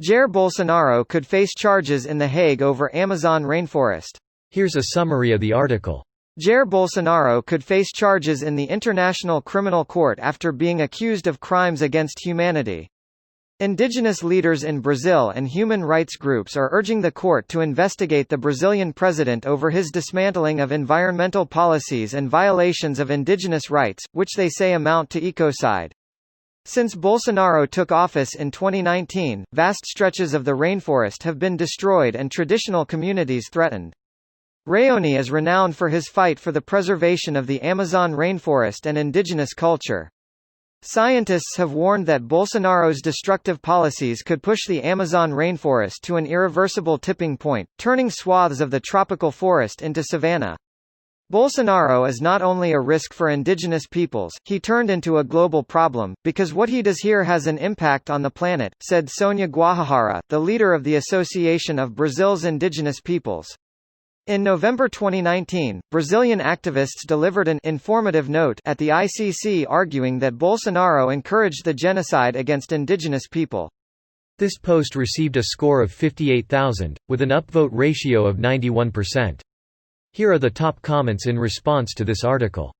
Jair Bolsonaro could face charges in The Hague over Amazon rainforest. Here's a summary of the article. Jair Bolsonaro could face charges in the International Criminal Court after being accused of crimes against humanity. Indigenous leaders in Brazil and human rights groups are urging the court to investigate the Brazilian president over his dismantling of environmental policies and violations of indigenous rights, which they say amount to ecocide. Since Bolsonaro took office in 2019, vast stretches of the rainforest have been destroyed and traditional communities threatened. Raoni is renowned for his fight for the preservation of the Amazon rainforest and indigenous culture. Scientists have warned that Bolsonaro's destructive policies could push the Amazon rainforest to an irreversible tipping point, turning swaths of the tropical forest into savanna. Bolsonaro is not only a risk for indigenous peoples, he turned into a global problem, because what he does here has an impact on the planet, said Sônia Guajajara, the leader of the Association of Brazil's Indigenous Peoples. In November 2019, Brazilian activists delivered an informative note at the ICC arguing that Bolsonaro encouraged the genocide against indigenous people. This post received a score of 58,000, with an upvote ratio of 91%. Here are the top comments in response to this article.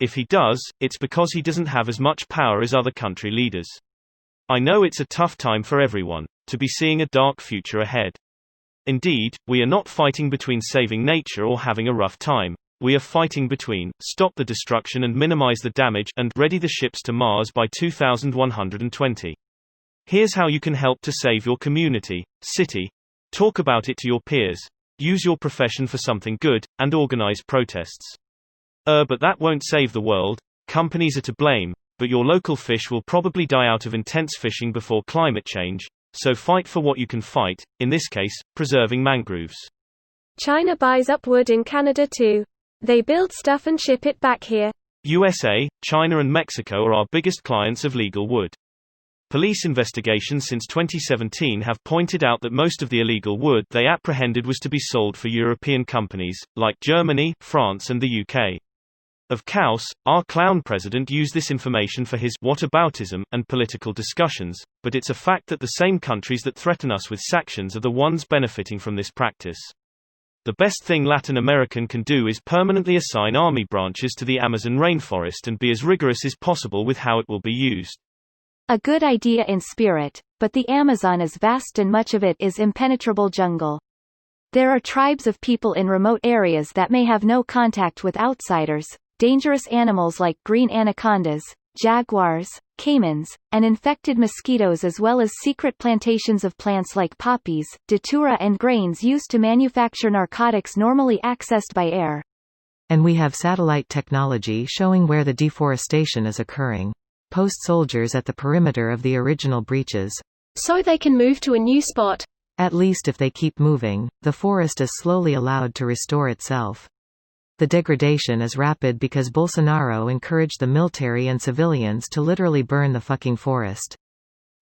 If he does, it's because he doesn't have as much power as other country leaders. I know it's a tough time for everyone, to be seeing a dark future ahead. Indeed, we are not fighting between saving nature or having a rough time. We are fighting between, stop the destruction and minimize the damage, and ready the ships to Mars by 2120. Here's how you can help to save your community, city. Talk about it to your peers. Use your profession for something good, and organize protests. But that won't save the world. Companies are to blame, but your local fish will probably die out of intense fishing before climate change. So fight for what you can fight, in this case, preserving mangroves. China buys up wood in Canada too. They build stuff and ship it back here. USA, China and Mexico are our biggest clients of legal wood. Police investigations since 2017 have pointed out that most of the illegal wood they apprehended was to be sold for European companies, like Germany, France and the UK. Of course, our clown president used this information for his whataboutism and political discussions, but it's a fact that the same countries that threaten us with sanctions are the ones benefiting from this practice. The best thing Latin American can do is permanently assign army branches to the Amazon rainforest and be as rigorous as possible with how it will be used. A good idea in spirit, but the Amazon is vast and much of it is impenetrable jungle. There are tribes of people in remote areas that may have no contact with outsiders. Dangerous animals like green anacondas, jaguars, caimans, and infected mosquitoes, as well as secret plantations of plants like poppies, datura and grains used to manufacture narcotics normally accessed by air. And we have satellite technology showing where the deforestation is occurring. Post soldiers at the perimeter of the original breaches. So they can move to a new spot. At least if they keep moving, the forest is slowly allowed to restore itself. The degradation is rapid because Bolsonaro encouraged the military and civilians to literally burn the fucking forest.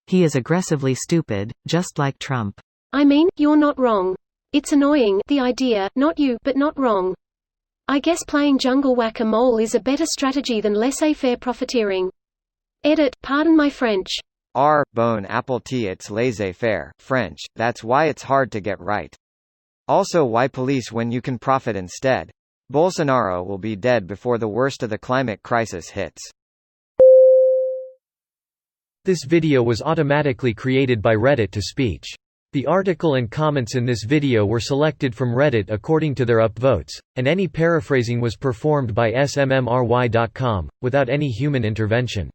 He is aggressively stupid, just like Trump. I mean, you're not wrong. It's annoying, the idea, not you, but not wrong. I guess playing jungle whack-a-mole is a better strategy than laissez-faire profiteering. Edit, pardon my French. Bon appetit, it's laissez-faire, French, that's why it's hard to get right. Also why police when you can profit instead. Bolsonaro will be dead before the worst of the climate crisis hits. This video was automatically created by Reddit to speech. The article and comments in this video were selected from Reddit according to their upvotes, and any paraphrasing was performed by smmry.com, without any human intervention.